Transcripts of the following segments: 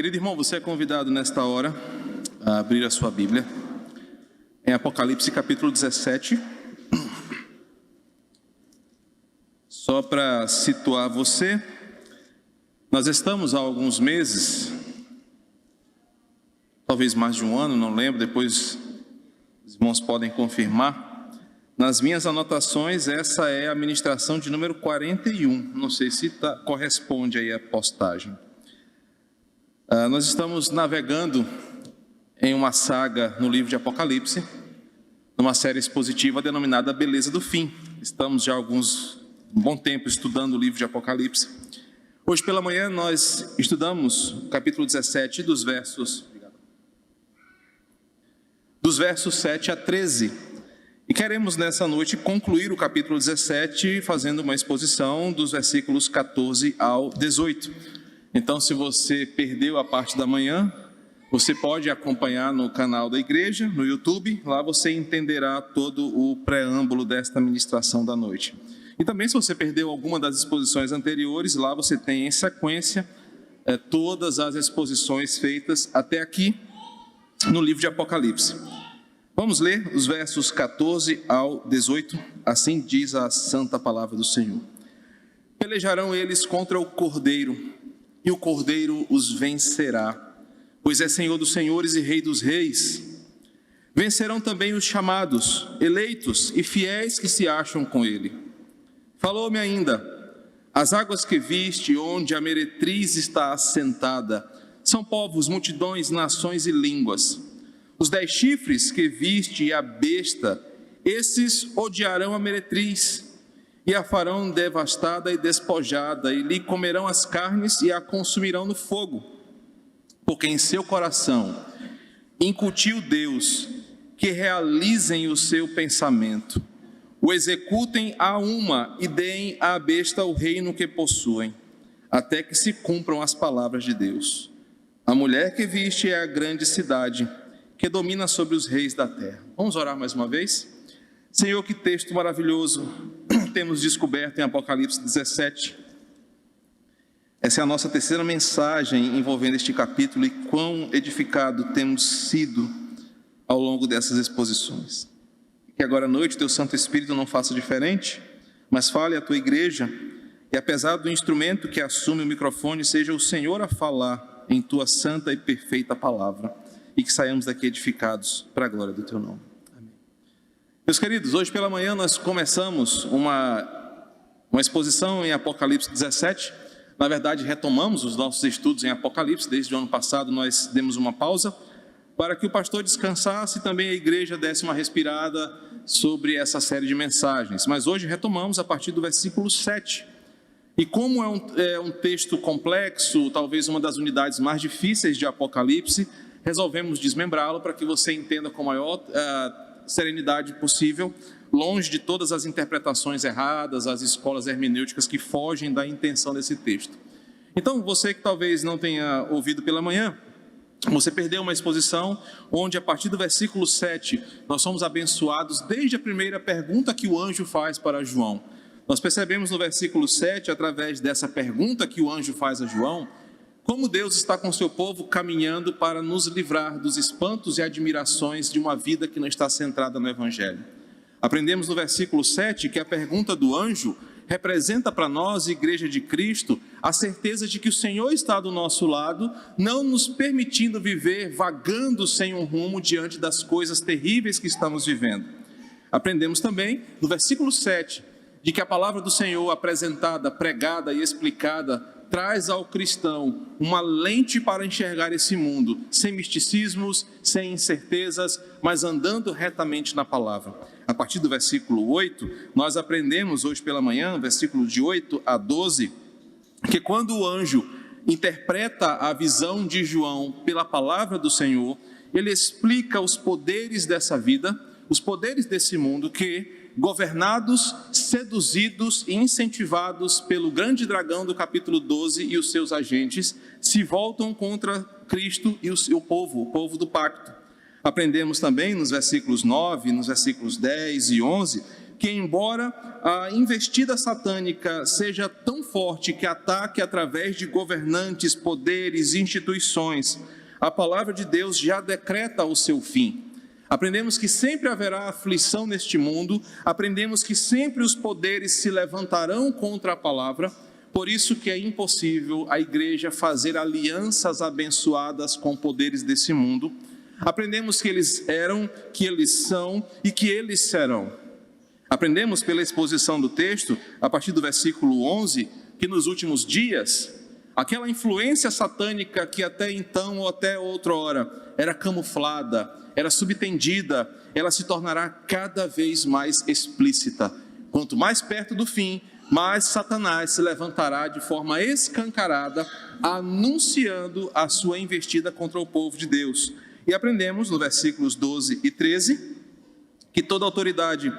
Querido irmão, você é convidado nesta hora a abrir a sua Bíblia em Apocalipse capítulo 17. Só para situar você, nós estamos há alguns meses, talvez mais de um ano, não lembro, depois os irmãos podem confirmar. Nas minhas anotações, essa é a ministração de número 41, não sei se corresponde aí à postagem. Nós estamos navegando em uma saga no livro de Apocalipse, numa série expositiva denominada Beleza do Fim. Estamos já há um bom tempo estudando o livro de Apocalipse. Hoje pela manhã nós estudamos o capítulo 17 dos versos 7 a 13. E queremos nessa noite concluir o capítulo 17 fazendo uma exposição dos versículos 14 ao 18. Então, se você perdeu a parte da manhã, você pode acompanhar no canal da igreja, no YouTube. Lá você entenderá todo o preâmbulo desta ministração da noite. E também, se você perdeu alguma das exposições anteriores, lá você tem em sequência todas as exposições feitas até aqui no livro de Apocalipse. Vamos ler os versos 14 ao 18, assim diz a santa palavra do Senhor. Pelejarão eles contra o Cordeiro, e o Cordeiro os vencerá, pois é Senhor dos senhores e Rei dos reis. Vencerão também os chamados, eleitos e fiéis que se acham com ele. Falou-me ainda, as águas que viste, onde a meretriz está assentada, são povos, multidões, nações e línguas. Os 10 chifres que viste e a besta, esses odiarão a meretriz, e a farão devastada e despojada, e lhe comerão as carnes e a consumirão no fogo. Porque em seu coração incutiu Deus que realizem o seu pensamento, o executem a uma e deem à besta o reino que possuem, até que se cumpram as palavras de Deus. A mulher que viste é a grande cidade, que domina sobre os reis da terra. Vamos orar mais uma vez? Senhor, que texto maravilhoso temos descoberto em Apocalipse 17. Essa é a nossa terceira mensagem envolvendo este capítulo e quão edificado temos sido ao longo dessas exposições. Que agora à noite o Teu Santo Espírito não faça diferente, mas fale à Tua igreja e apesar do instrumento que assume o microfone, seja o Senhor a falar em Tua santa e perfeita palavra. E que saiamos daqui edificados para a glória do Teu nome. Amém. Meus queridos, hoje pela manhã nós começamos uma exposição em Apocalipse 17. Na verdade, retomamos os nossos estudos em Apocalipse. Desde o ano passado nós demos uma pausa para que o pastor descansasse e também a igreja desse uma respirada sobre essa série de mensagens. Mas hoje retomamos a partir do versículo 7. E como é um texto complexo, talvez uma das unidades mais difíceis de Apocalipse, resolvemos desmembrá-lo para que você entenda com a maior serenidade possível, longe de todas as interpretações erradas, as escolas hermenêuticas que fogem da intenção desse texto. Então, você que talvez não tenha ouvido pela manhã, você perdeu uma exposição onde, a partir do versículo 7, nós somos abençoados desde a primeira pergunta que o anjo faz para João. Nós percebemos no versículo 7, através dessa pergunta que o anjo faz a João, como Deus está com o seu povo caminhando para nos livrar dos espantos e admirações de uma vida que não está centrada no Evangelho. Aprendemos no versículo 7 que a pergunta do anjo representa para nós, Igreja de Cristo, a certeza de que o Senhor está do nosso lado, não nos permitindo viver vagando sem um rumo diante das coisas terríveis que estamos vivendo. Aprendemos também no versículo 7 de que a palavra do Senhor apresentada, pregada e explicada traz ao cristão uma lente para enxergar esse mundo, sem misticismos, sem incertezas, mas andando retamente na palavra. A partir do versículo 8, nós aprendemos hoje pela manhã, versículos de 8 a 12, que quando o anjo interpreta a visão de João pela palavra do Senhor, ele explica os poderes dessa vida, os poderes desse mundo que, governados, seduzidos e incentivados pelo grande dragão do capítulo 12 e os seus agentes, se voltam contra Cristo e o seu povo, o povo do pacto. Aprendemos também nos versículos 9, nos versículos 10 e 11, que, embora a investida satânica seja tão forte que ataque através de governantes, poderes, instituições, a palavra de Deus já decreta o seu fim. Aprendemos que sempre haverá aflição neste mundo, aprendemos que sempre os poderes se levantarão contra a palavra, por isso que é impossível a igreja fazer alianças abençoadas com poderes desse mundo. Aprendemos que eles eram, que eles são e que eles serão. Aprendemos pela exposição do texto, a partir do versículo 11, que nos últimos dias, aquela influência satânica que até então ou até outrora era camuflada, era subtendida, ela se tornará cada vez mais explícita. Quanto mais perto do fim, mais Satanás se levantará de forma escancarada, anunciando a sua investida contra o povo de Deus. E aprendemos no versículos 12 e 13, que toda autoridade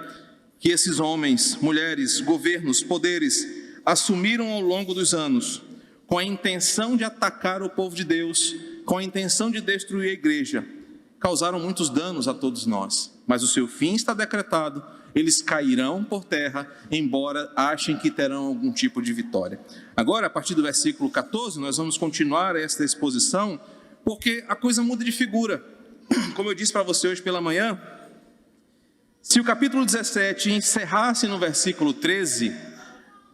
que esses homens, mulheres, governos, poderes assumiram ao longo dos anos, com a intenção de atacar o povo de Deus, com a intenção de destruir a igreja, causaram muitos danos a todos nós. Mas o seu fim está decretado, eles cairão por terra, embora achem que terão algum tipo de vitória. Agora, a partir do versículo 14, nós vamos continuar esta exposição, porque a coisa muda de figura. Como eu disse para você hoje pela manhã, se o capítulo 17 encerrasse no versículo 13,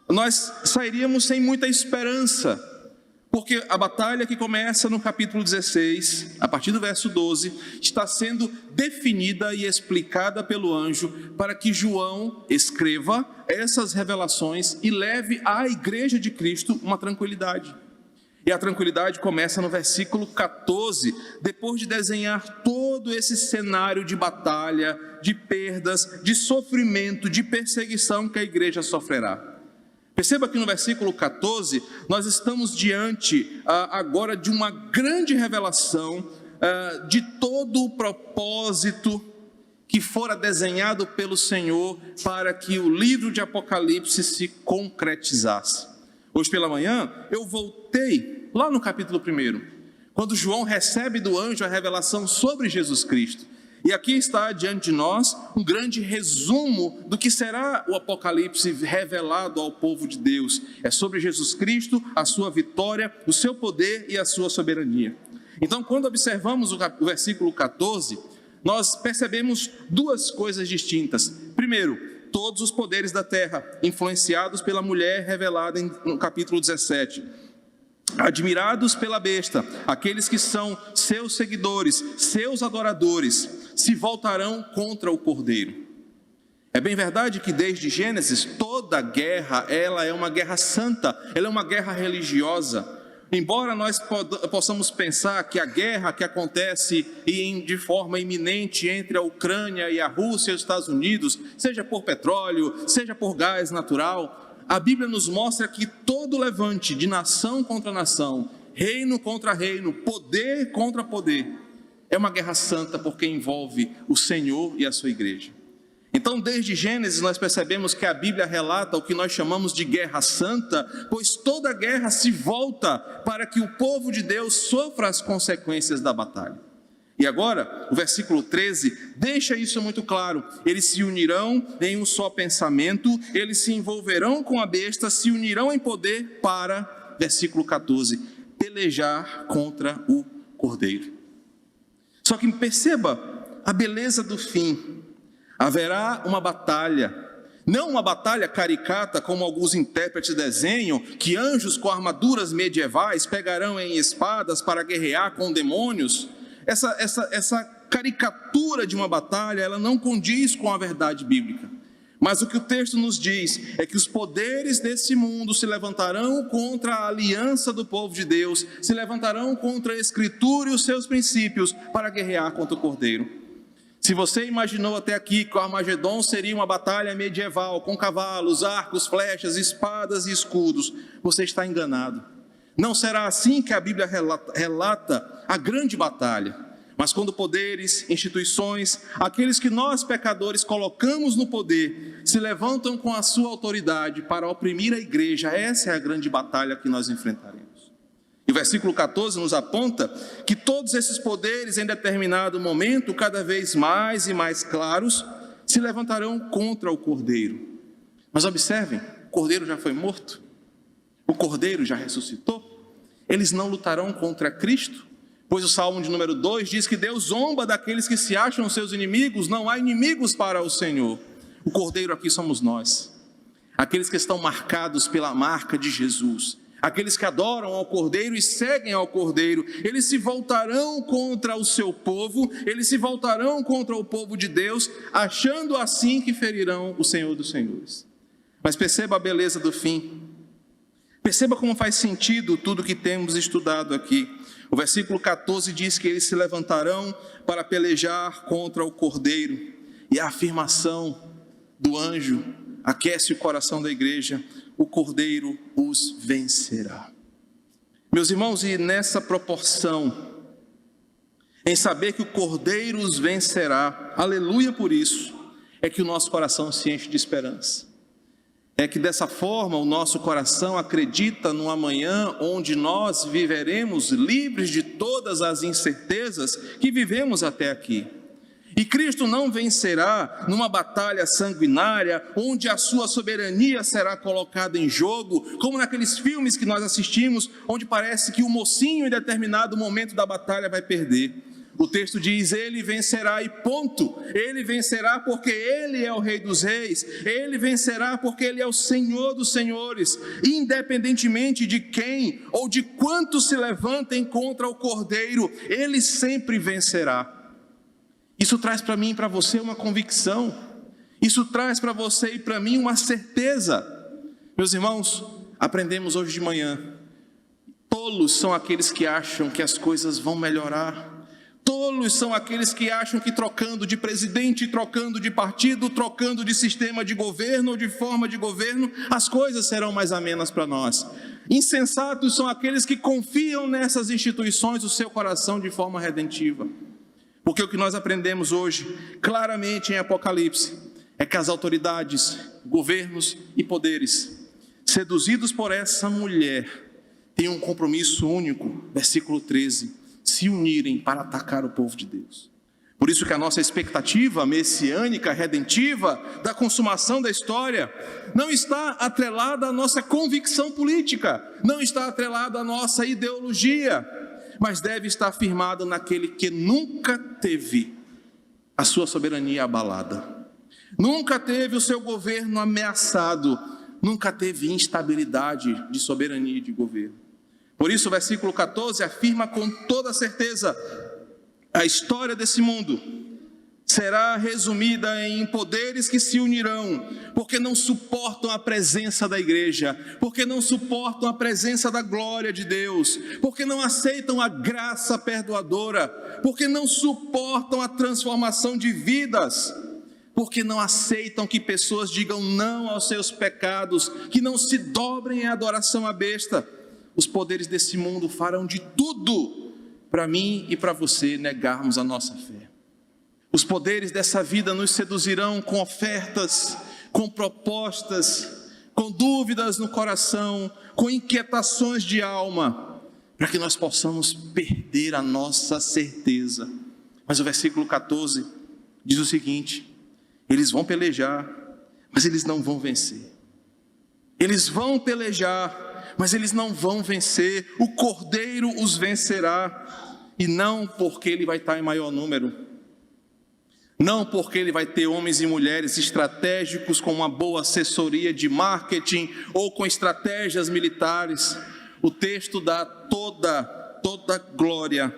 nós sairíamos sem muita esperança, porque a batalha que começa no capítulo 16, a partir do verso 12, está sendo definida e explicada pelo anjo para que João escreva essas revelações e leve à igreja de Cristo uma tranquilidade. E a tranquilidade começa no versículo 14, depois de desenhar todo esse cenário de batalha, de perdas, de sofrimento, de perseguição que a igreja sofrerá. Perceba que no versículo 14, nós estamos diante agora de uma grande revelação de todo o propósito que fora desenhado pelo Senhor para que o livro de Apocalipse se concretizasse. Hoje pela manhã, eu voltei lá no capítulo 1, quando João recebe do anjo a revelação sobre Jesus Cristo. E aqui está diante de nós um grande resumo do que será o Apocalipse revelado ao povo de Deus. É sobre Jesus Cristo, a sua vitória, o seu poder e a sua soberania. Então, quando observamos o versículo 14, nós percebemos duas coisas distintas. Primeiro, todos os poderes da terra, influenciados pela mulher revelada no capítulo 17. Admirados pela besta, aqueles que são seus seguidores, seus adoradores, se voltarão contra o Cordeiro. É bem verdade que desde Gênesis, toda guerra, ela é uma guerra santa, ela é uma guerra religiosa. Embora nós possamos pensar que a guerra que acontece de forma iminente entre a Ucrânia e a Rússia e os Estados Unidos, seja por petróleo, seja por gás natural, a Bíblia nos mostra que todo levante de nação contra nação, reino contra reino, poder contra poder, é uma guerra santa porque envolve o Senhor e a sua igreja. Então, desde Gênesis, nós percebemos que a Bíblia relata o que nós chamamos de guerra santa, pois toda guerra se volta para que o povo de Deus sofra as consequências da batalha. E agora, o versículo 13 deixa isso muito claro. Eles se unirão em um só pensamento, eles se envolverão com a besta, se unirão em poder para, versículo 14, pelejar contra o Cordeiro. Só que perceba a beleza do fim. Haverá uma batalha, não uma batalha caricata como alguns intérpretes desenham, que anjos com armaduras medievais pegarão em espadas para guerrear com demônios. Essa caricatura de uma batalha, ela não condiz com a verdade bíblica. Mas o que o texto nos diz é que os poderes desse mundo se levantarão contra a aliança do povo de Deus, se levantarão contra a Escritura e os seus princípios para guerrear contra o Cordeiro. Se você imaginou até aqui que o Armagedon seria uma batalha medieval, com cavalos, arcos, flechas, espadas e escudos, você está enganado. Não será assim que a Bíblia relata a grande batalha, mas quando poderes, instituições, aqueles que nós pecadores colocamos no poder, se levantam com a sua autoridade para oprimir a igreja, essa é a grande batalha que nós enfrentaremos. E o versículo 14 nos aponta que todos esses poderes, em determinado momento, cada vez mais e mais claros, se levantarão contra o Cordeiro. Mas observem, o Cordeiro já foi morto, o Cordeiro já ressuscitou. Eles não lutarão contra Cristo, pois o Salmo de número 2 diz que Deus zomba daqueles que se acham seus inimigos, não há inimigos para o Senhor. O Cordeiro aqui somos nós, aqueles que estão marcados pela marca de Jesus, aqueles que adoram ao Cordeiro e seguem ao Cordeiro. Eles se voltarão contra o seu povo, eles se voltarão contra o povo de Deus, achando assim que ferirão o Senhor dos Senhores. Mas perceba a beleza do fim, perceba como faz sentido tudo que temos estudado aqui. O versículo 14 diz que eles se levantarão para pelejar contra o Cordeiro, e a afirmação do anjo aquece o coração da igreja: o Cordeiro os vencerá. Meus irmãos, e nessa proporção, em saber que o Cordeiro os vencerá, aleluia por isso, é que o nosso coração se enche de esperança. É que dessa forma o nosso coração acredita num amanhã onde nós viveremos livres de todas as incertezas que vivemos até aqui. E Cristo não vencerá numa batalha sanguinária, onde a sua soberania será colocada em jogo, como naqueles filmes que nós assistimos, onde parece que o mocinho em determinado momento da batalha vai perder. O texto diz: ele vencerá e ponto. Ele vencerá porque ele é o Rei dos Reis, ele vencerá porque ele é o Senhor dos Senhores, independentemente de quem ou de quantos se levantem contra o Cordeiro, ele sempre vencerá. Isso traz para mim e para você uma convicção, isso traz para você e para mim uma certeza. Meus irmãos, aprendemos hoje de manhã: tolos são aqueles que acham que as coisas vão melhorar, tolos são aqueles que acham que trocando de presidente, trocando de partido, trocando de sistema de governo ou de forma de governo, as coisas serão mais amenas para nós. Insensatos são aqueles que confiam nessas instituições o seu coração de forma redentiva. Porque o que nós aprendemos hoje, claramente em Apocalipse, é que as autoridades, governos e poderes, seduzidos por essa mulher, têm um compromisso único, versículo 13, se unirem para atacar o povo de Deus. Por isso que a nossa expectativa messiânica, redentiva, da consumação da história, não está atrelada à nossa convicção política, não está atrelada à nossa ideologia, mas deve estar firmado naquele que nunca teve a sua soberania abalada, nunca teve o seu governo ameaçado, nunca teve instabilidade de soberania e de governo. Por isso o versículo 14 afirma com toda certeza: a história desse mundo será resumida em poderes que se unirão, porque não suportam a presença da igreja, porque não suportam a presença da glória de Deus, porque não aceitam a graça perdoadora, porque não suportam a transformação de vidas, porque não aceitam que pessoas digam não aos seus pecados, que não se dobrem em adoração à besta. Os poderes desse mundo farão de tudo para mim e para você negarmos a nossa fé. Os poderes dessa vida nos seduzirão com ofertas, com propostas, com dúvidas no coração, com inquietações de alma, para que nós possamos perder a nossa certeza. Mas o versículo 14 diz o seguinte: eles vão pelejar, mas eles não vão vencer. Eles vão pelejar, mas eles não vão vencer. O Cordeiro os vencerá, e não porque ele vai estar em maior número, não porque ele vai ter homens e mulheres estratégicos com uma boa assessoria de marketing ou com estratégias militares. O texto dá toda glória,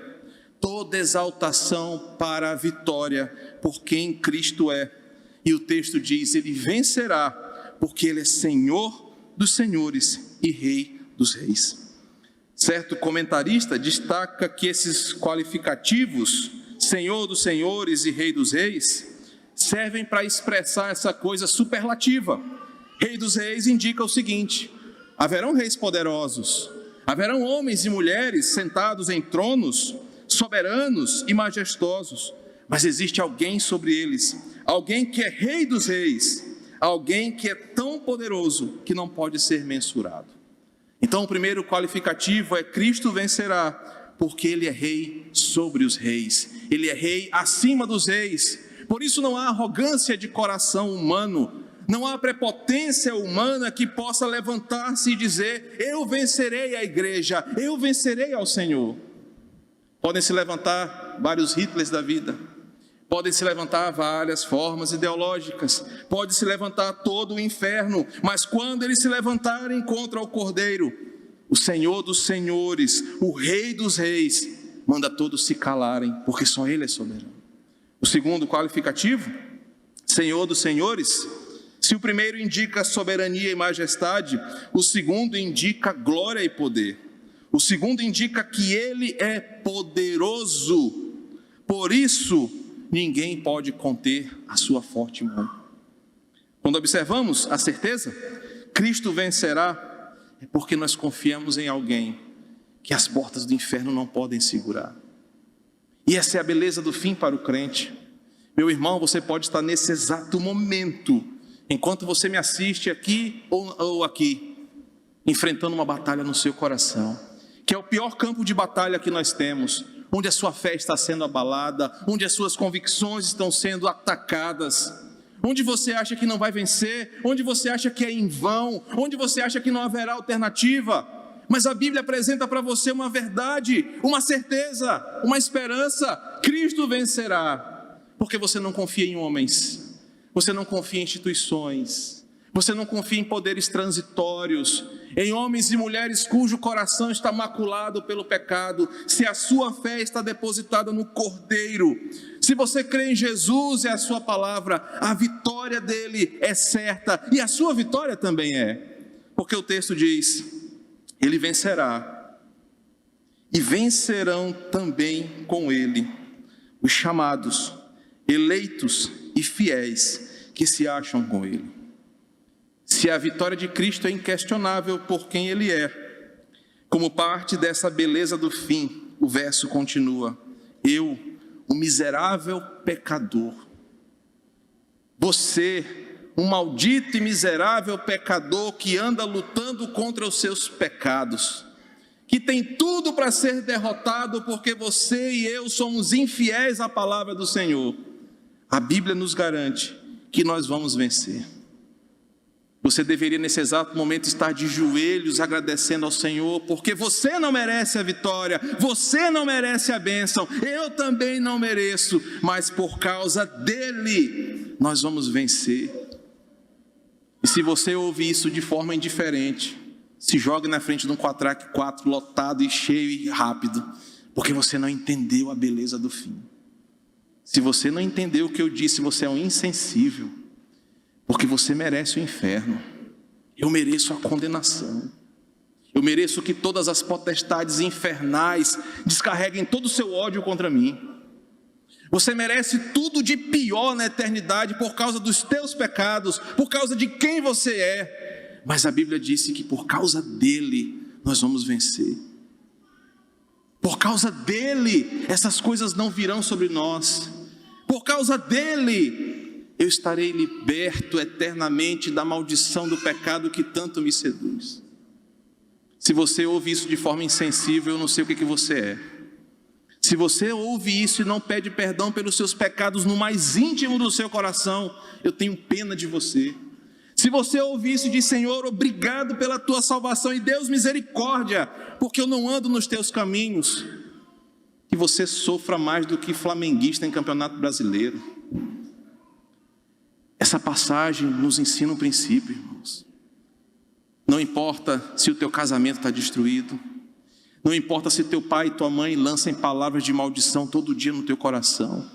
toda exaltação para a vitória por quem Cristo é. E o texto diz: ele vencerá porque ele é Senhor dos senhores e Rei dos reis. Certo comentarista destaca que esses qualificativos, Senhor dos senhores e Rei dos reis, servem para expressar essa coisa superlativa. Rei dos reis indica o seguinte: haverão reis poderosos, haverão homens e mulheres sentados em tronos, soberanos e majestosos, mas existe alguém sobre eles, alguém que é Rei dos reis, alguém que é tão poderoso que não pode ser mensurado. Então o primeiro qualificativo é: Cristo vencerá, porque ele é rei sobre os reis, ele é rei acima dos reis, Por isso não há arrogância de coração humano, não há prepotência humana que possa levantar-se e dizer: eu vencerei a igreja, eu vencerei ao Senhor. Podem se levantar vários Hitlers da vida, podem se levantar várias formas ideológicas, pode se levantar todo o inferno, mas quando eles se levantarem contra o Cordeiro, o Senhor dos senhores, o Rei dos reis, manda todos se calarem, porque só Ele é soberano. O segundo qualificativo, Senhor dos senhores, se o primeiro indica soberania e majestade, o segundo indica glória e poder. O segundo indica que Ele é poderoso, por isso ninguém pode conter a sua forte mão. Quando observamos a certeza, Cristo vencerá, é porque nós confiamos em alguém que as portas do inferno não podem segurar. E essa é a beleza do fim para o crente. Meu irmão, você pode estar nesse exato momento, enquanto você me assiste aqui ou aqui, enfrentando uma batalha no seu coração, que é o pior campo de batalha que nós temos, onde a sua fé está sendo abalada, onde as suas convicções estão sendo atacadas, onde você acha que não vai vencer, onde você acha que é em vão, onde você acha que não haverá alternativa. Mas a Bíblia apresenta para você uma verdade, uma certeza, uma esperança: Cristo vencerá, porque você não confia em homens, você não confia em instituições, você não confia em poderes transitórios, em homens e mulheres cujo coração está maculado pelo pecado. Se a sua fé está depositada no Cordeiro, se você crê em Jesus e a sua palavra, a vitória dele é certa, e a sua vitória também é, porque o texto diz: Ele vencerá, e vencerão também com Ele os chamados, eleitos e fiéis que se acham com Ele. Se a vitória de Cristo é inquestionável por quem Ele é, como parte dessa beleza do fim, o verso continua: eu, o miserável pecador, você, um maldito e miserável pecador que anda lutando contra os seus pecados, que tem tudo para ser derrotado porque você e eu somos infiéis à palavra do Senhor, a Bíblia nos garante que nós vamos vencer. Você deveria nesse exato momento estar de joelhos agradecendo ao Senhor, porque você não merece a vitória, você não merece a bênção, eu também não mereço, mas por causa dEle nós vamos vencer. E se você ouve isso de forma indiferente, se jogue na frente de um Quatrac 4 lotado e cheio e rápido, porque você não entendeu a beleza do fim. Se você não entendeu o que eu disse, você é um insensível, porque você merece o inferno. Eu mereço a condenação. Eu mereço que todas as potestades infernais descarreguem todo o seu ódio contra mim. Você merece tudo de pior na eternidade por causa dos teus pecados, por causa de quem você é. Mas a Bíblia disse que por causa dele nós vamos vencer. Por causa dele essas coisas não virão sobre nós. Por causa dele eu estarei liberto eternamente da maldição do pecado que tanto me seduz. Se você ouve isso de forma insensível, eu não sei o que você é. Se você ouve isso e não pede perdão pelos seus pecados no mais íntimo do seu coração, eu tenho pena de você. Se você ouve isso e diz: Senhor, obrigado pela tua salvação e Deus misericórdia, porque eu não ando nos teus caminhos, que você sofra mais do que flamenguista em campeonato brasileiro. Essa passagem nos ensina um princípio, irmãos. Não importa se o teu casamento está destruído, não importa se teu pai e tua mãe lançam palavras de maldição todo dia no teu coração,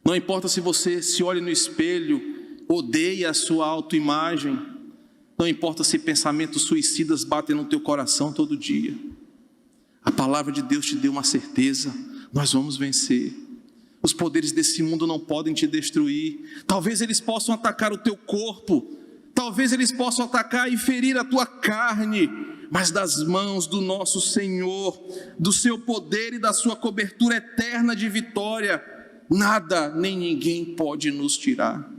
não importa se você se olha no espelho, odeia a sua autoimagem, não importa se pensamentos suicidas batem no teu coração todo dia, a palavra de Deus te deu uma certeza: nós vamos vencer. Os poderes desse mundo não podem te destruir. Talvez eles possam atacar o teu corpo, talvez eles possam atacar e ferir a tua carne, mas das mãos do nosso Senhor, do seu poder e da sua cobertura eterna de vitória, nada nem ninguém pode nos tirar.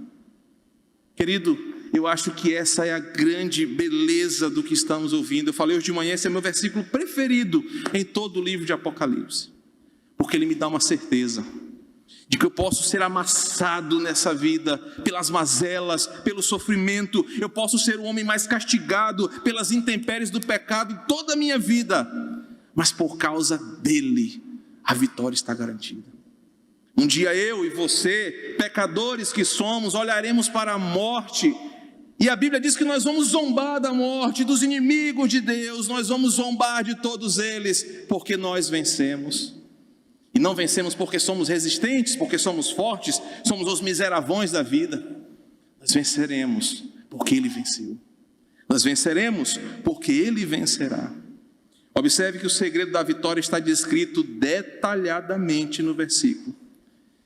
Querido, eu acho que essa é a grande beleza do que estamos ouvindo. Eu falei hoje de manhã, esse é meu versículo preferido em todo o livro de Apocalipse, porque ele me dá uma certeza. de que eu posso ser amassado nessa vida pelas mazelas, pelo sofrimento, eu posso ser o homem mais castigado pelas intempéries do pecado toda a minha vida, mas por causa dele, a vitória está garantida. Um dia eu e você, pecadores que somos, olharemos para a morte, e a Bíblia diz que nós vamos zombar da morte, dos inimigos de Deus, nós vamos zombar de todos eles, porque nós vencemos. E não vencemos porque somos resistentes, porque somos fortes, somos os miseravões da vida. Nós venceremos porque Ele venceu. Nós venceremos porque Ele vencerá. Observe que o segredo da vitória está descrito detalhadamente no versículo.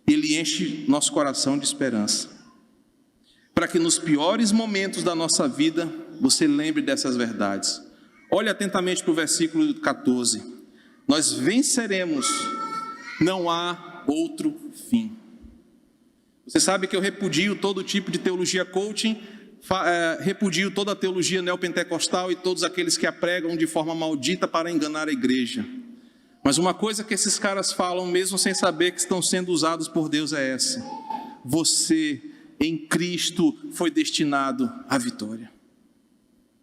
Ele enche nosso coração de esperança, para que nos piores momentos da nossa vida, você lembre dessas verdades. Olhe atentamente para o versículo 14. Nós venceremos, não há outro fim. Você sabe que eu repudio todo tipo de teologia coaching, repudio toda a teologia neopentecostal e todos aqueles que a pregam de forma maldita para enganar a igreja. Mas uma coisa que esses caras falam, mesmo sem saber que estão sendo usados por Deus, é essa: você em Cristo foi destinado à vitória.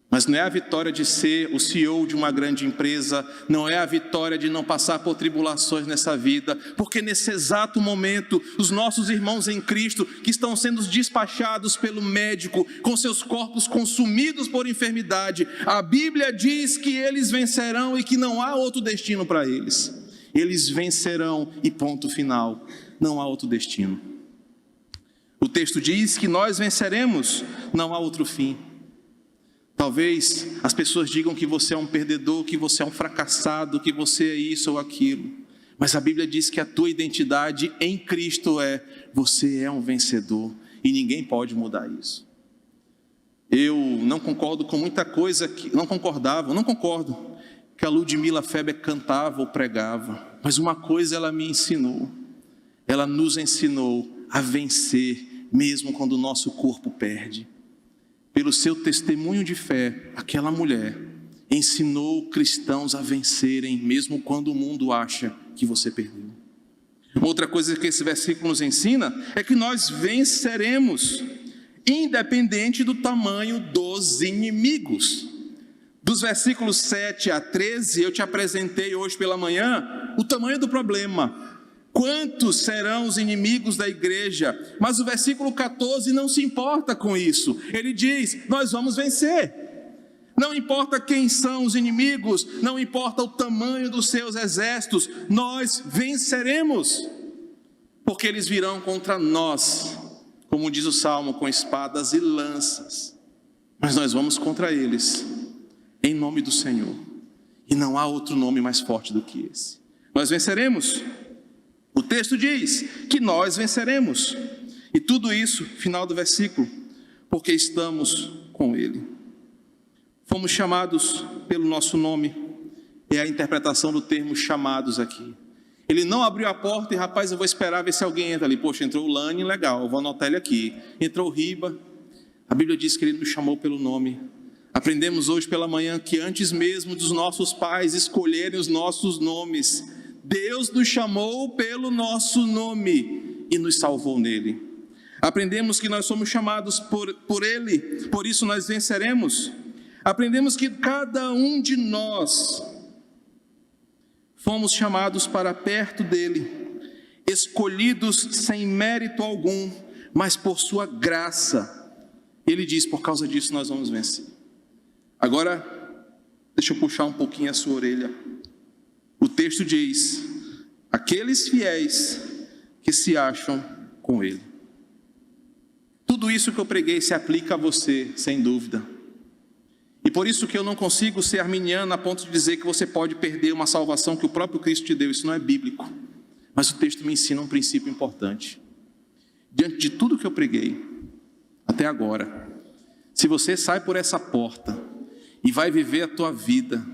Mas não é a vitória de ser o CEO de uma grande empresa, não é a vitória de não passar por tribulações nessa vida, porque nesse exato momento, os nossos irmãos em Cristo, que estão sendo despachados pelo médico, com seus corpos consumidos por enfermidade, a Bíblia diz que eles vencerão e que não há outro destino para eles. Eles vencerão e ponto final, não há outro destino. O texto diz que nós venceremos, não há outro fim. Talvez as pessoas digam que você é um perdedor, que você é um fracassado, que você é isso ou aquilo. Mas a Bíblia diz que a tua identidade em Cristo você é um vencedor e ninguém pode mudar isso. Eu não concordo com muita coisa não concordo que a Ludmila Feber cantava ou pregava. Mas uma coisa ela me ensinou, ela nos ensinou a vencer mesmo quando o nosso corpo perde. Pelo seu testemunho de fé, aquela mulher ensinou cristãos a vencerem, mesmo quando o mundo acha que você perdeu. Outra coisa que esse versículo nos ensina é que nós venceremos, independente do tamanho dos inimigos. Dos versículos 7 a 13, eu te apresentei hoje pela manhã o tamanho do problema. Quantos serão os inimigos da igreja? Mas o versículo 14 não se importa com isso. Ele diz: nós vamos vencer. Não importa quem são os inimigos, não importa o tamanho dos seus exércitos, nós venceremos. Porque eles virão contra nós, como diz o Salmo, com espadas e lanças. Mas nós vamos contra eles, em nome do Senhor. E não há outro nome mais forte do que esse. Nós venceremos. O texto diz que nós venceremos. E tudo isso, final do versículo, porque estamos com Ele. Fomos chamados pelo nosso nome. É a interpretação do termo chamados aqui. Ele não abriu a porta e, rapaz, eu vou esperar ver se alguém entra ali. Poxa, entrou o Lani, legal, eu vou anotar ele aqui. Entrou o Riba. A Bíblia diz que Ele nos chamou pelo nome. Aprendemos hoje pela manhã que antes mesmo dos nossos pais escolherem os nossos nomes, Deus nos chamou pelo nosso nome e nos salvou nele. Aprendemos que nós somos chamados por Ele, por isso nós venceremos. Aprendemos que cada um de nós fomos chamados para perto dEle, escolhidos sem mérito algum, mas por sua graça. Ele diz: por causa disso nós vamos vencer. Agora, deixa eu puxar um pouquinho a sua orelha. O texto diz: aqueles fiéis que se acham com Ele. Tudo isso que eu preguei se aplica a você, sem dúvida. E por isso que eu não consigo ser arminiano a ponto de dizer que você pode perder uma salvação que o próprio Cristo te deu. Isso não é bíblico. Mas o texto me ensina um princípio importante. Diante de tudo que eu preguei até agora, se você sai por essa porta e vai viver a tua vida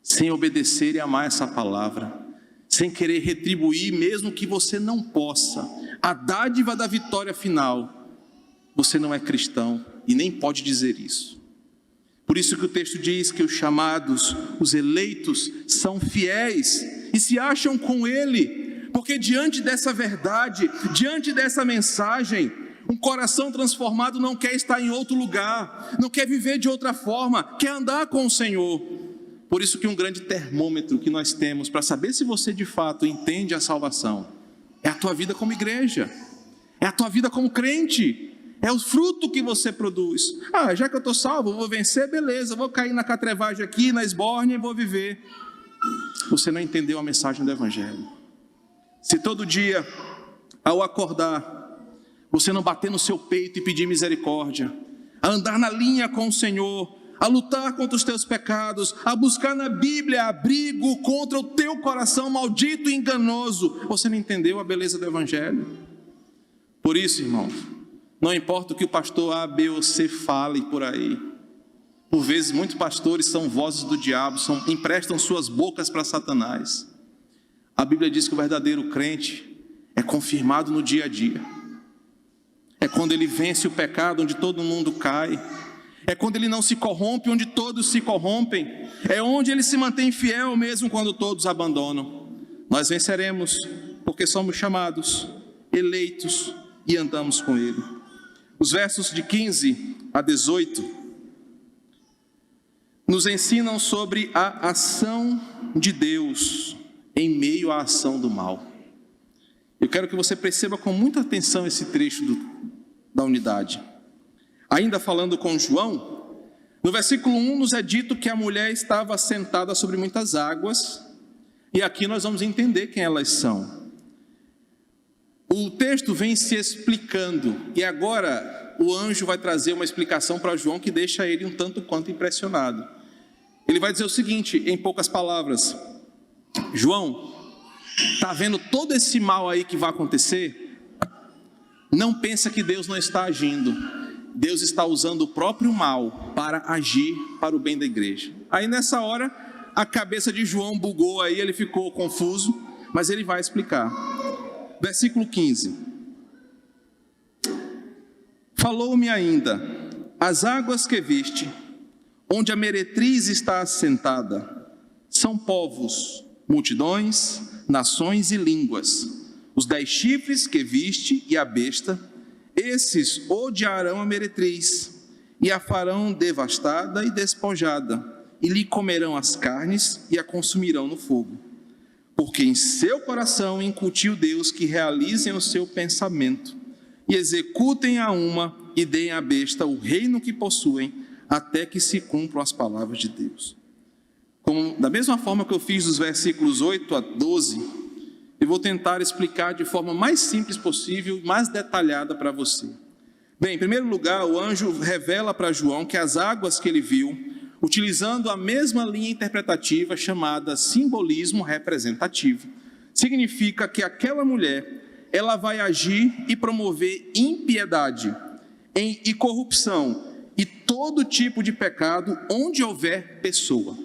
sem obedecer e amar essa palavra, sem querer retribuir, mesmo que você não possa, a dádiva da vitória final, você não é cristão e nem pode dizer isso. Por isso que o texto diz que os chamados, os eleitos, são fiéis e se acham com Ele, porque Porque diante dessa verdade, diante dessa mensagem, um coração transformado não quer estar em outro lugar, não quer viver de outra forma, quer andar com o Senhor. Por isso que um grande termômetro que nós temos para saber se você de fato entende a salvação é a tua vida como igreja, é a tua vida como crente, é o fruto que você produz. Já que eu estou salvo, eu vou vencer, beleza, vou cair na catrevagem aqui, na esbórnia e vou viver. Você não entendeu a mensagem do Evangelho. Se todo dia, ao acordar, você não bater no seu peito e pedir misericórdia, a andar na linha com o Senhor, a lutar contra os teus pecados, a buscar na Bíblia abrigo contra o teu coração maldito e enganoso, você não entendeu a beleza do Evangelho. Por isso, irmãos, não importa o que o pastor A, B ou C fale por aí. Por vezes, muitos pastores são vozes do diabo, emprestam suas bocas para Satanás. A Bíblia diz que o verdadeiro crente é confirmado no dia a dia. É quando ele vence o pecado onde todo mundo cai. É quando ele não se corrompe onde todos se corrompem. É onde ele se mantém fiel mesmo quando todos abandonam. Nós venceremos porque somos chamados, eleitos e andamos com ele. Os versos de 15 a 18 nos ensinam sobre a ação de Deus em meio à ação do mal. Eu quero que você perceba com muita atenção esse trecho da unidade. Ainda falando com João, no versículo 1 nos é dito que a mulher estava sentada sobre muitas águas, e aqui nós vamos entender quem elas são. O texto vem se explicando, e agora o anjo vai trazer uma explicação para João que deixa ele um tanto quanto impressionado. Ele vai dizer o seguinte, em poucas palavras: João, está vendo todo esse mal aí que vai acontecer? Não pensa que Deus não está agindo. Deus está usando o próprio mal para agir para o bem da igreja. Aí nessa hora, a cabeça de João bugou aí, ele ficou confuso, mas ele vai explicar. Versículo 15. Falou-me ainda: as águas que viste, onde a meretriz está assentada, são povos, multidões, nações e línguas. Os 10 chifres que viste e a besta, esses odiarão a meretriz e a farão devastada e despojada, e lhe comerão as carnes e a consumirão no fogo. Porque em seu coração incutiu Deus que realizem o seu pensamento e executem a uma e deem à besta o reino que possuem, até que se cumpram as palavras de Deus. Da mesma forma que eu fiz dos versículos 8 a 12, eu vou tentar explicar de forma mais simples possível, mais detalhada para você. Bem, em primeiro lugar, o anjo revela para João que as águas que ele viu, utilizando a mesma linha interpretativa chamada simbolismo representativo, significa que aquela mulher, ela vai agir e promover impiedade e corrupção e todo tipo de pecado onde houver pessoa.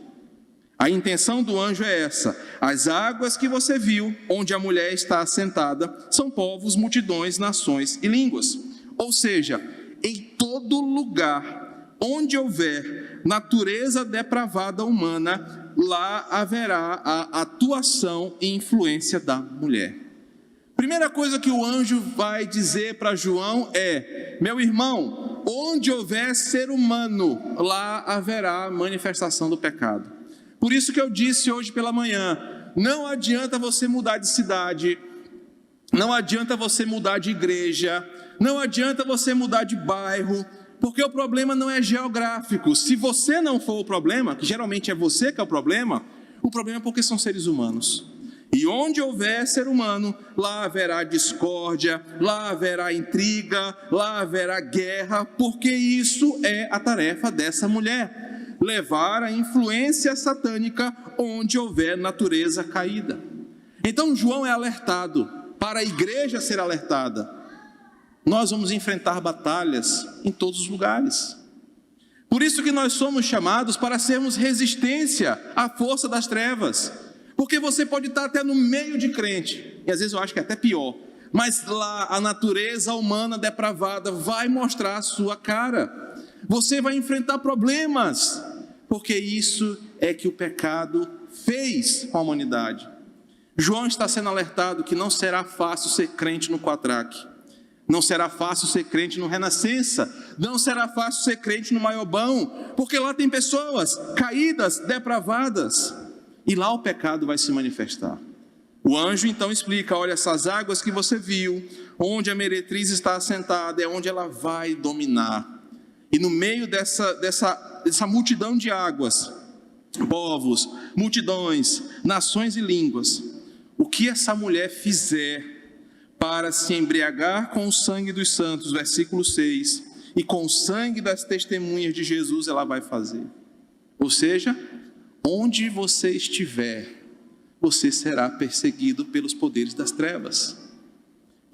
A intenção do anjo é essa: as águas que você viu, onde a mulher está assentada, são povos, multidões, nações e línguas. Ou seja, em todo lugar onde houver natureza depravada humana, lá haverá a atuação e influência da mulher. Primeira coisa que o anjo vai dizer para João é: meu irmão, onde houver ser humano, lá haverá a manifestação do pecado. Por isso que eu disse hoje pela manhã, não adianta você mudar de cidade, não adianta você mudar de igreja, não adianta você mudar de bairro, porque o problema não é geográfico. Se você não for o problema, que geralmente é você que é o problema é porque são seres humanos. E onde houver ser humano, lá haverá discórdia, lá haverá intriga, lá haverá guerra, porque isso é a tarefa dessa mulher. Levar a influência satânica onde houver natureza caída. Então João é alertado, para a igreja ser alertada. Nós vamos enfrentar batalhas em todos os lugares. Por isso que nós somos chamados para sermos resistência à força das trevas. Porque você pode estar até no meio de crente, e às vezes eu acho que é até pior, mas lá a natureza humana depravada vai mostrar a sua cara. Você vai enfrentar problemas, porque isso é que o pecado fez com a humanidade. João está sendo alertado que não será fácil ser crente no Quatraque, não será fácil ser crente no Renascença, não será fácil ser crente no Maiobão, porque lá tem pessoas caídas, depravadas, e lá o pecado vai se manifestar. O anjo então explica: olha, essas águas que você viu, onde a meretriz está assentada, é onde ela vai dominar. E no meio dessa multidão de águas, povos, multidões, nações e línguas, o que essa mulher fizer para se embriagar com o sangue dos santos, versículo 6, e com o sangue das testemunhas de Jesus, ela vai fazer. Ou seja, onde você estiver, você será perseguido pelos poderes das trevas.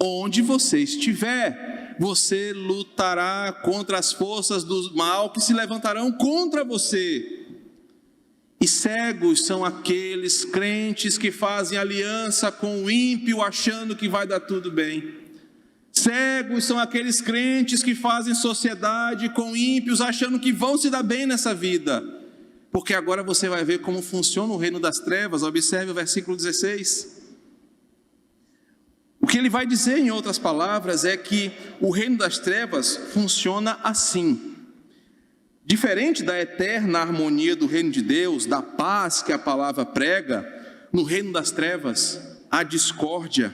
Onde você estiver, você lutará contra as forças do mal que se levantarão contra você. E cegos são aqueles crentes que fazem aliança com o ímpio achando que vai dar tudo bem. Cegos são aqueles crentes que fazem sociedade com ímpios achando que vão se dar bem nessa vida. Porque agora você vai ver como funciona o reino das trevas. Observe o versículo 16. O que ele vai dizer, em outras palavras, é que o reino das trevas funciona assim. Diferente da eterna harmonia do reino de Deus, da paz que a palavra prega, no reino das trevas há discórdia,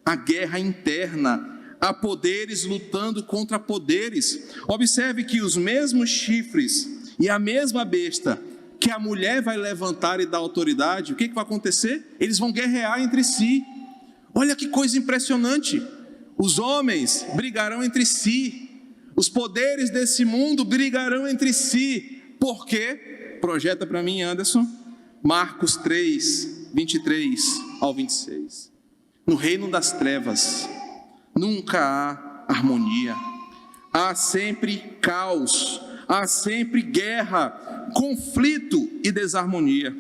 há guerra interna, há poderes lutando contra poderes. Observe que os mesmos chifres e a mesma besta que a mulher vai levantar e dar autoridade, o que vai acontecer? Eles vão guerrear entre si. Olha que coisa impressionante. Os homens brigarão entre si. Os poderes desse mundo brigarão entre si. Por quê? Projeta para mim, Anderson. Marcos 3, 23 ao 26. No reino das trevas, nunca há harmonia. Há sempre caos. Há sempre guerra, conflito e desarmonia.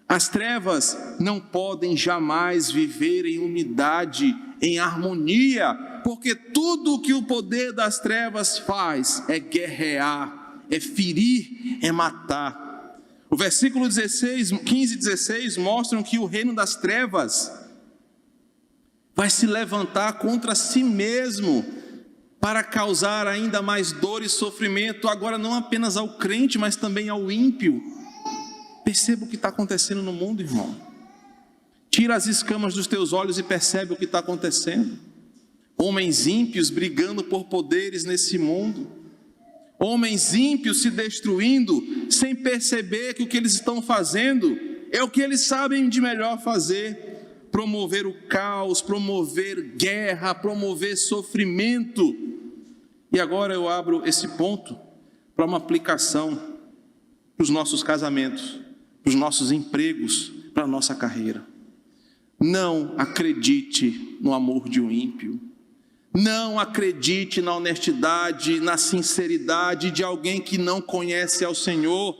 As trevas não podem jamais viver em unidade, em harmonia, porque tudo o que o poder das trevas faz é guerrear, é ferir, é matar. O versículo 15 e 16 mostram que o reino das trevas vai se levantar contra si mesmo, para causar ainda mais dor e sofrimento, agora não apenas ao crente, mas também ao ímpio. Perceba o que está acontecendo no mundo, irmão. Tira as escamas dos teus olhos e percebe o que está acontecendo. Homens ímpios brigando por poderes nesse mundo. Homens ímpios se destruindo, sem perceber que o que eles estão fazendo é o que eles sabem de melhor fazer. Promover o caos, promover guerra, promover sofrimento. E agora eu abro esse ponto para uma aplicação para os nossos casamentos, para os nossos empregos, para a nossa carreira. Não acredite no amor de um ímpio. Não acredite na honestidade, na sinceridade de alguém que não conhece ao Senhor.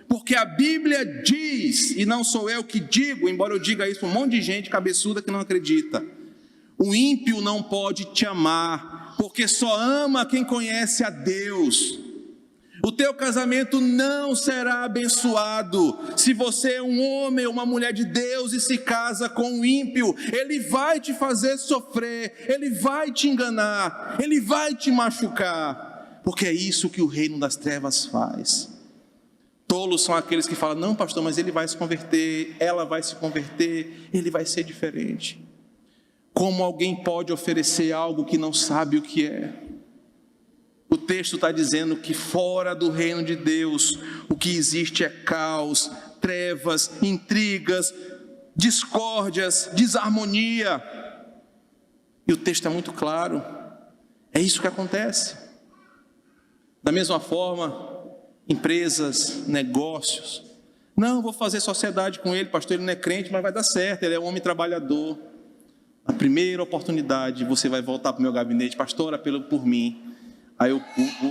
Porque a Bíblia diz, e não sou eu que digo, embora eu diga isso para um monte de gente cabeçuda que não acredita. O ímpio não pode te amar, porque só ama quem conhece a Deus. O teu casamento não será abençoado se você é um homem ou uma mulher de Deus e se casa com um ímpio. Ele vai te fazer sofrer, ele vai te enganar, ele vai te machucar, porque é isso que o reino das trevas faz. Tolos são aqueles que falam: não, pastor, mas ele vai se converter, ela vai se converter, ele vai ser diferente. Como alguém pode oferecer algo que não sabe o que é? O texto está dizendo que fora do reino de Deus, o que existe é caos, trevas, intrigas, discórdias, desarmonia. E o texto é muito claro, é isso que acontece. Da mesma forma, empresas, negócios. Não, vou fazer sociedade com ele, pastor, ele não é crente, mas vai dar certo, ele é um homem trabalhador. Na primeira oportunidade, você vai voltar para o meu gabinete: pastor, ora por mim. Aí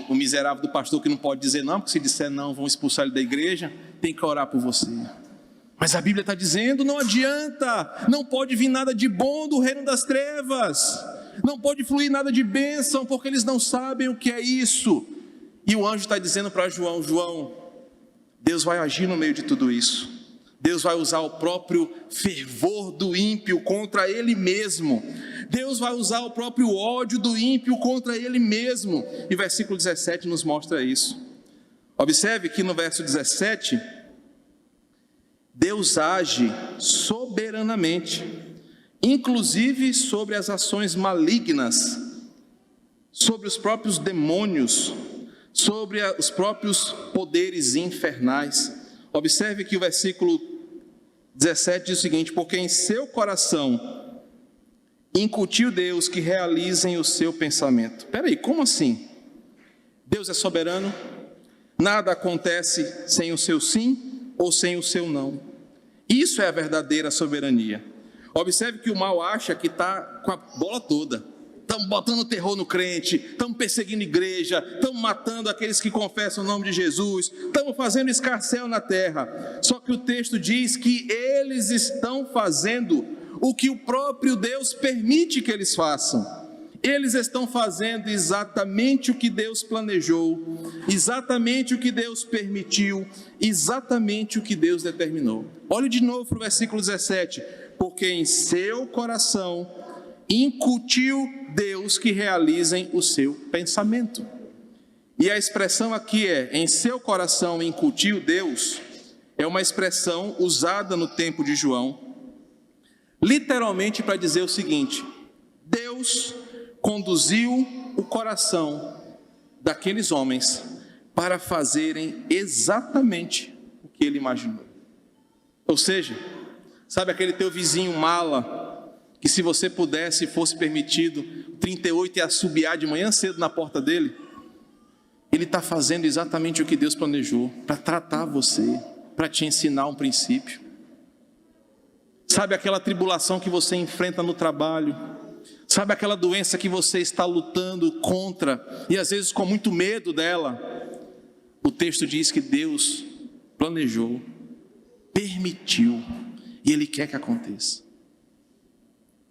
o miserável do pastor que não pode dizer não, porque se disser não, vão expulsar ele da igreja, tem que orar por você. Mas a Bíblia está dizendo: não adianta, não pode vir nada de bom do reino das trevas, não pode fluir nada de bênção, porque eles não sabem o que é isso. E o anjo está dizendo para João: João, Deus vai agir no meio de tudo isso. Deus vai usar o próprio fervor do ímpio contra ele mesmo. Deus vai usar o próprio ódio do ímpio contra ele mesmo. E o versículo 17 nos mostra isso. Observe que no verso 17, Deus age soberanamente, inclusive sobre as ações malignas, sobre os próprios demônios, sobre os próprios poderes infernais. Observe que o versículo 17 diz o seguinte: porque em seu coração incutiu Deus que realizem o seu pensamento. Espera aí, como assim? Deus é soberano? Nada acontece sem o seu sim ou sem o seu não. Isso é a verdadeira soberania. Observe que o mal acha que está com a bola toda. Estamos botando terror no crente, estamos perseguindo igreja, estamos matando aqueles que confessam o nome de Jesus, estamos fazendo escarcéu na terra. Só que o texto diz que eles estão fazendo o que o próprio Deus permite que eles façam. Eles estão fazendo exatamente o que Deus planejou, exatamente o que Deus permitiu, exatamente o que Deus determinou. Olhe de novo para o versículo 17. Porque em seu coração incutiu Deus que realizem o seu pensamento. E a expressão aqui é, em seu coração incutiu Deus, é uma expressão usada no tempo de João, literalmente para dizer o seguinte: Deus conduziu o coração daqueles homens para fazerem exatamente o que ele imaginou. Ou seja, sabe aquele teu vizinho mala, que se você pudesse, fosse permitido, 38 ia assobiar de manhã cedo na porta dele? Ele está fazendo exatamente o que Deus planejou, para tratar você, para te ensinar um princípio. Sabe aquela tribulação que você enfrenta no trabalho? Sabe aquela doença que você está lutando contra, e às vezes com muito medo dela? O texto diz que Deus planejou, permitiu, e Ele quer que aconteça.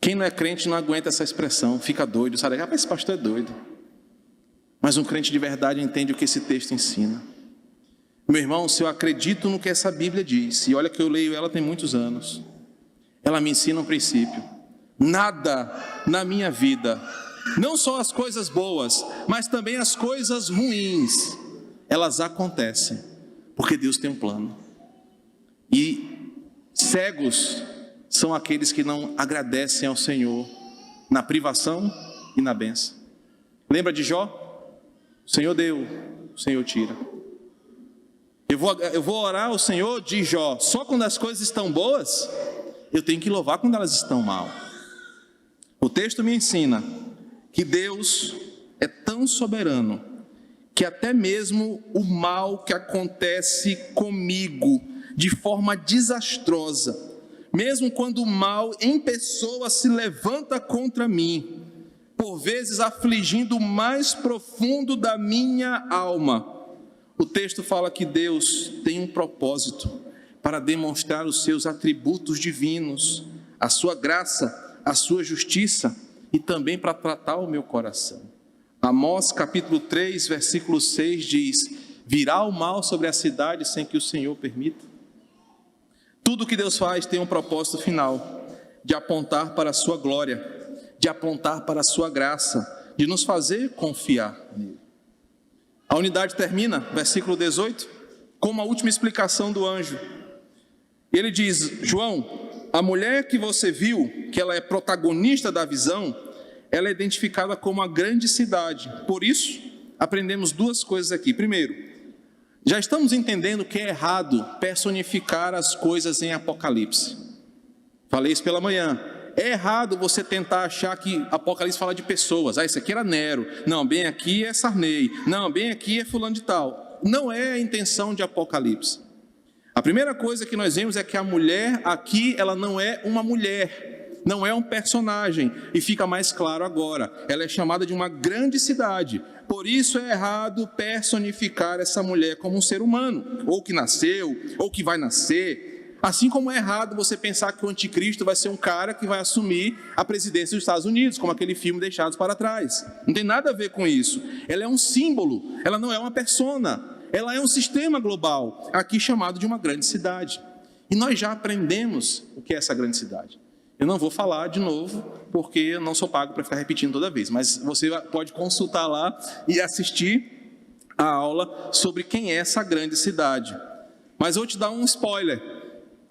Quem não é crente não aguenta essa expressão, fica doido, sabe? Ah, esse pastor é doido. Mas um crente de verdade entende o que esse texto ensina. Meu irmão, se eu acredito no que essa Bíblia diz, e olha que eu leio ela tem muitos anos, ela me ensina um princípio: nada na minha vida, não só as coisas boas, mas também as coisas ruins, elas acontecem porque Deus tem um plano. E cegos são aqueles que não agradecem ao Senhor na privação e na bênção. Lembra de Jó? O Senhor deu, o Senhor tira. Eu vou orar ao Senhor de Jó só quando as coisas estão boas? Eu tenho que louvar quando elas estão mal. O texto me ensina que Deus é tão soberano que até mesmo o mal que acontece comigo de forma desastrosa, mesmo quando o mal em pessoa se levanta contra mim, por vezes afligindo o mais profundo da minha alma, o texto fala que Deus tem um propósito para demonstrar os seus atributos divinos, a sua graça, a sua justiça, e também para tratar o meu coração. Amós capítulo 3, versículo 6 diz: virá o mal sobre a cidade sem que o Senhor permita. Tudo que Deus faz tem um propósito final, de apontar para a sua glória, de apontar para a sua graça, de nos fazer confiar nele. A unidade termina, versículo 18, com uma última explicação do anjo. Ele diz: João, a mulher que você viu, que ela é protagonista da visão, ela é identificada como uma grande cidade. Por isso, aprendemos duas coisas aqui. Primeiro, já estamos entendendo que é errado personificar as coisas em Apocalipse. Falei isso pela manhã. É errado você tentar achar que Apocalipse fala de pessoas. Ah, esse aqui era Nero. Não, bem aqui é Sarney. Não, bem aqui é fulano de tal. Não é a intenção de Apocalipse. A primeira coisa que nós vemos é que a mulher aqui, ela não é uma mulher, não é um personagem, e fica mais claro agora, ela é chamada de uma grande cidade. Por isso é errado personificar essa mulher como um ser humano, ou que nasceu, ou que vai nascer. Assim como é errado você pensar que o anticristo vai ser um cara que vai assumir a presidência dos Estados Unidos, como aquele filme Deixados para Trás. Não tem nada a ver com isso. Ela é um símbolo, ela não é uma persona. Ela é um sistema global, aqui chamado de uma grande cidade. E nós já aprendemos o que é essa grande cidade. Eu não vou falar de novo, porque eu não sou pago para ficar repetindo toda vez, mas você pode consultar lá e assistir a aula sobre quem é essa grande cidade. Mas eu vou te dar um spoiler.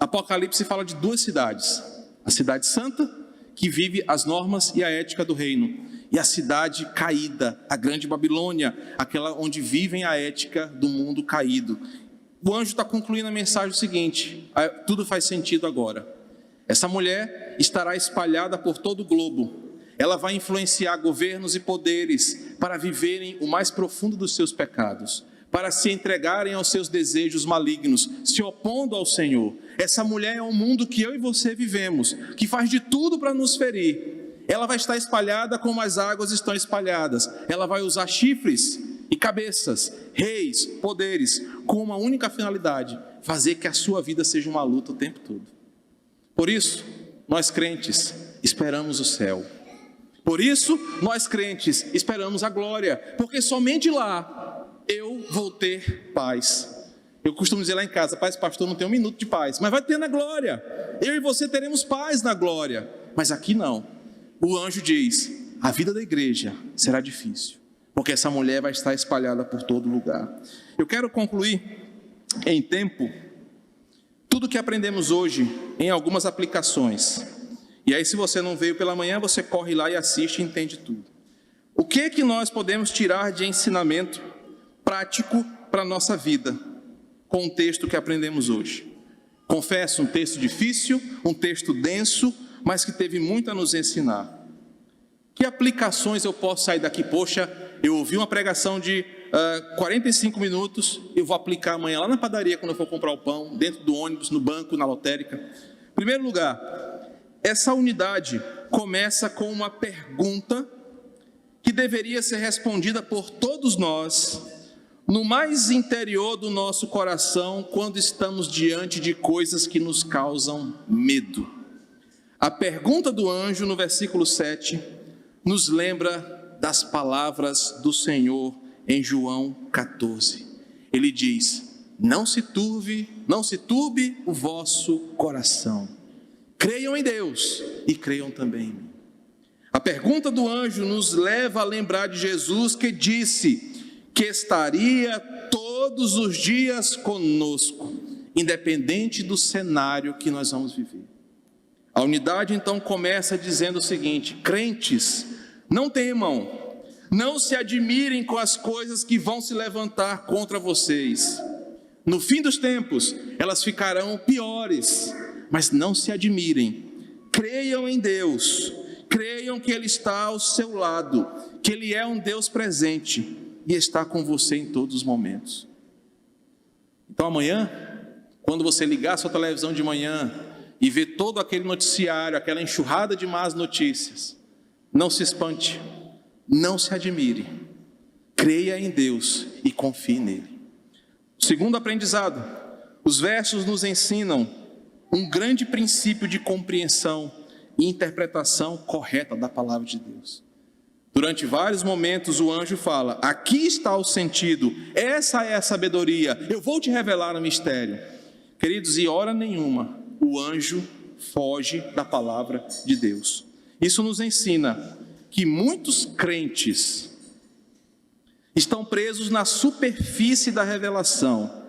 Apocalipse fala de duas cidades. A cidade santa, que vive as normas e a ética do reino, e a cidade caída, a grande Babilônia, aquela onde vivem a ética do mundo caído. O anjo está concluindo a mensagem o seguinte, tudo faz sentido agora. Essa mulher estará espalhada por todo o globo. Ela vai influenciar governos e poderes para viverem o mais profundo dos seus pecados, para se entregarem aos seus desejos malignos, se opondo ao Senhor. Essa mulher é um mundo que eu e você vivemos, que faz de tudo para nos ferir. Ela vai estar espalhada como as águas estão espalhadas. Ela vai usar chifres e cabeças, reis, poderes, com uma única finalidade: fazer que a sua vida seja uma luta o tempo todo. Por isso, nós crentes esperamos o céu. Por isso, nós crentes esperamos a glória, porque somente lá eu vou ter paz. Eu costumo dizer lá em casa: paz, pastor, não tem um minuto de paz, mas vai ter na glória. Eu e você teremos paz na glória, mas aqui não. O anjo diz: a vida da igreja será difícil, porque essa mulher vai estar espalhada por todo lugar. Eu quero concluir em tempo tudo que aprendemos hoje em algumas aplicações. E aí, se você não veio pela manhã, você corre lá e assiste e entende tudo. O que nós podemos tirar de ensinamento prático para a nossa vida com o texto que aprendemos hoje? Confesso, um texto difícil, um texto denso, mas que teve muito a nos ensinar. Que aplicações eu posso sair daqui? Poxa, eu ouvi uma pregação de 45 minutos, eu vou aplicar amanhã lá na padaria, quando eu for comprar o pão, dentro do ônibus, no banco, na lotérica. Em primeiro lugar, essa unidade começa com uma pergunta que deveria ser respondida por todos nós, no mais interior do nosso coração, quando estamos diante de coisas que nos causam medo. A pergunta do anjo, no versículo 7, nos lembra das palavras do Senhor em João 14. Ele diz: não se turbe o vosso coração. Creiam em Deus e creiam também em mim. A pergunta do anjo nos leva a lembrar de Jesus, que disse que estaria todos os dias conosco, independente do cenário que nós vamos viver. A unidade então começa dizendo o seguinte: crentes, não temam, não se admirem com as coisas que vão se levantar contra vocês. No fim dos tempos, elas ficarão piores, mas não se admirem. Creiam em Deus, creiam que Ele está ao seu lado, que Ele é um Deus presente e está com você em todos os momentos. Então amanhã, quando você ligar a sua televisão de manhã e ver todo aquele noticiário, aquela enxurrada de más notícias, não se espante, não se admire, creia em Deus e confie nele. Segundo aprendizado, os versos nos ensinam um grande princípio de compreensão e interpretação correta da palavra de Deus. Durante vários momentos o anjo fala: aqui está o sentido, essa é a sabedoria, eu vou te revelar o mistério. Queridos, e hora nenhuma o anjo foge da palavra de Deus. Isso nos ensina que muitos crentes estão presos na superfície da revelação,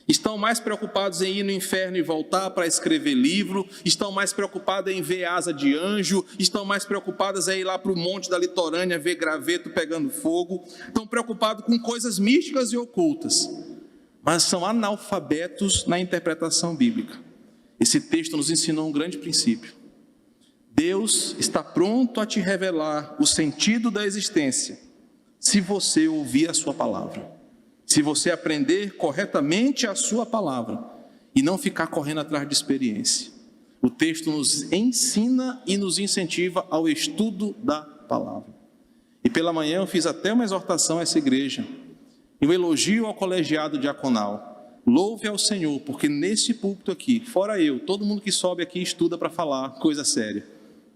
estão mais preocupados em ir no inferno e voltar para escrever livro, estão mais preocupados em ver asa de anjo, estão mais preocupados em ir lá para o monte da litorânea ver graveto pegando fogo, estão preocupados com coisas místicas e ocultas, mas são analfabetos na interpretação bíblica. Esse texto nos ensinou um grande princípio: Deus está pronto a te revelar o sentido da existência, se você ouvir a sua palavra, se você aprender corretamente a sua palavra e não ficar correndo atrás de experiência. O texto nos ensina e nos incentiva ao estudo da palavra. E pela manhã eu fiz até uma exortação a essa igreja, e um elogio ao colegiado diaconal. Louve ao Senhor, porque nesse púlpito aqui, fora eu, todo mundo que sobe aqui estuda para falar coisa séria.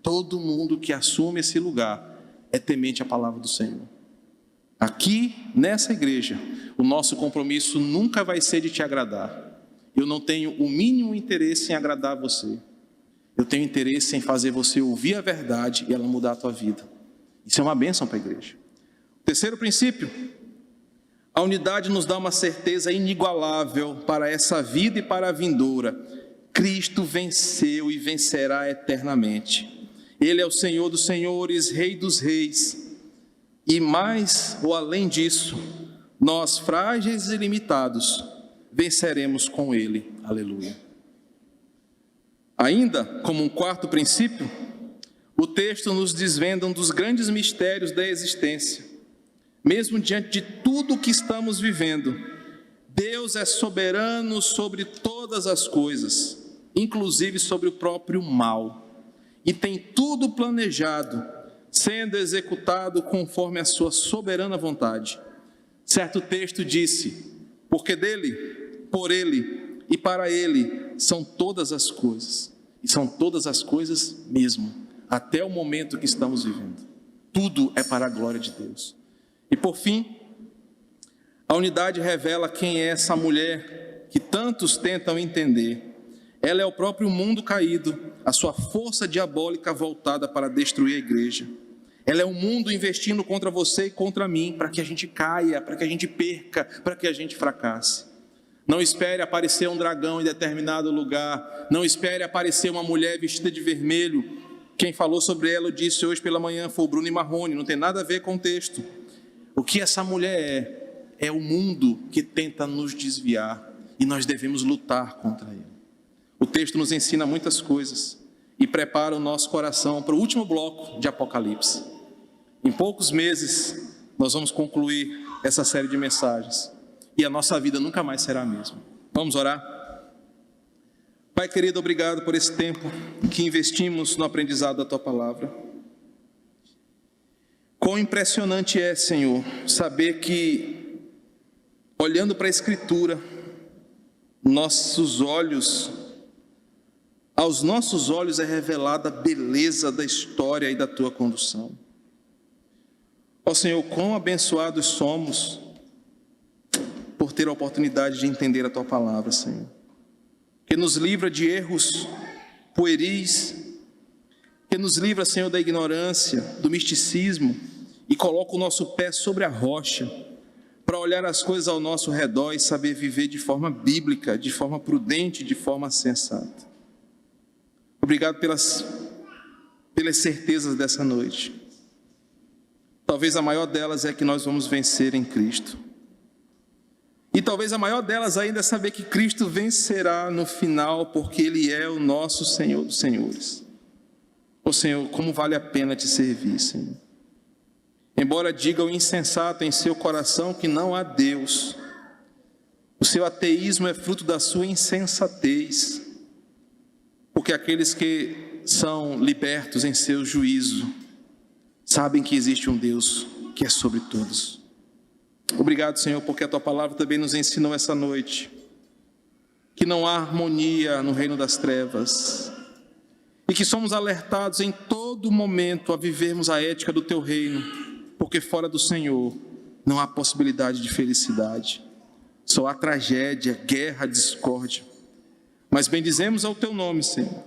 Todo mundo que assume esse lugar é temente à palavra do Senhor. Aqui, nessa igreja, o nosso compromisso nunca vai ser de te agradar. eu não tenho o mínimo interesse em agradar você. Eu tenho interesse em fazer você ouvir a verdade e ela mudar a tua vida. Isso é uma bênção para a igreja. Terceiro princípio, a unidade nos dá uma certeza inigualável para essa vida e para a vindoura. Cristo venceu e vencerá eternamente. Ele é o Senhor dos senhores, Rei dos reis. E mais ou além disso, nós, frágeis e limitados, venceremos com Ele. Aleluia. Ainda, como um quarto princípio, o texto nos desvenda um dos grandes mistérios da existência. Mesmo diante de tudo o que estamos vivendo, Deus é soberano sobre todas as coisas, inclusive sobre o próprio mal, e tem tudo planejado, sendo executado conforme a sua soberana vontade. Certo texto disse: porque dele, por ele e para ele são todas as coisas, e são todas as coisas mesmo, até o momento que estamos vivendo. Tudo é para a glória de Deus. E por fim, a unidade revela quem é essa mulher que tantos tentam entender. Ela é o próprio mundo caído, a sua força diabólica voltada para destruir a igreja. Ela é o mundo investindo contra você e contra mim, para que a gente caia, para que a gente perca, para que a gente fracasse. Não espere aparecer um dragão em determinado lugar, não espere aparecer uma mulher vestida de vermelho. Quem falou sobre ela, eu disse hoje pela manhã, foi o Bruno e Marrone, não tem nada a ver com o texto. O que essa mulher é o mundo que tenta nos desviar, e nós devemos lutar contra ele. O texto nos ensina muitas coisas e prepara o nosso coração para o último bloco de Apocalipse. Em poucos meses, nós vamos concluir essa série de mensagens e a nossa vida nunca mais será a mesma. Vamos orar? Pai querido, obrigado por esse tempo que investimos no aprendizado da Tua Palavra. Quão impressionante é, Senhor, saber que, olhando para a Escritura, aos nossos olhos é revelada a beleza da história e da Tua condução. Ó Senhor, quão abençoados somos por ter a oportunidade de entender a Tua Palavra, Senhor, que nos livra de erros pueris, que nos livra, Senhor, da ignorância, do misticismo, e coloca o nosso pé sobre a rocha, para olhar as coisas ao nosso redor e saber viver de forma bíblica, de forma prudente, de forma sensata. Obrigado pelas certezas dessa noite. Talvez a maior delas é que nós vamos vencer em Cristo. E talvez a maior delas ainda é saber que Cristo vencerá no final, porque Ele é o nosso Senhor dos senhores. Ô Senhor, como vale a pena Te servir, Senhor. Embora diga o insensato em seu coração que não há Deus, o seu ateísmo é fruto da sua insensatez, porque aqueles que são libertos em seu juízo sabem que existe um Deus que é sobre todos. Obrigado, Senhor, porque a Tua Palavra também nos ensinou essa noite que não há harmonia no reino das trevas e que somos alertados em todo momento a vivermos a ética do Teu reino, porque fora do Senhor não há possibilidade de felicidade, só há tragédia, guerra, discórdia. Mas bendizemos ao Teu nome, Senhor,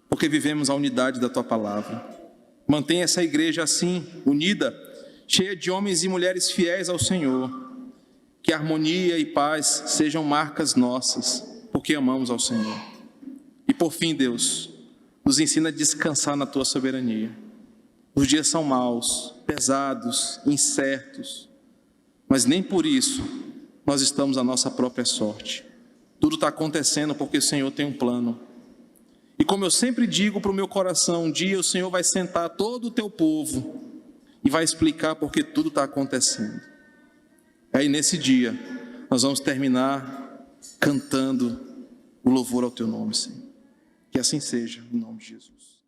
porque vivemos a unidade da Tua Palavra. Mantenha essa igreja assim, unida, cheia de homens e mulheres fiéis ao Senhor. Que harmonia e paz sejam marcas nossas, porque amamos ao Senhor. E por fim, Deus, nos ensina a descansar na Tua soberania. Os dias são maus, pesados, incertos, mas nem por isso nós estamos à nossa própria sorte. Tudo está acontecendo porque o Senhor tem um plano. E como eu sempre digo para o meu coração, um dia o Senhor vai sentar todo o Teu povo e vai explicar porque tudo está acontecendo. Aí nesse dia nós vamos terminar cantando o louvor ao Teu nome, Senhor. Que assim seja, em nome de Jesus.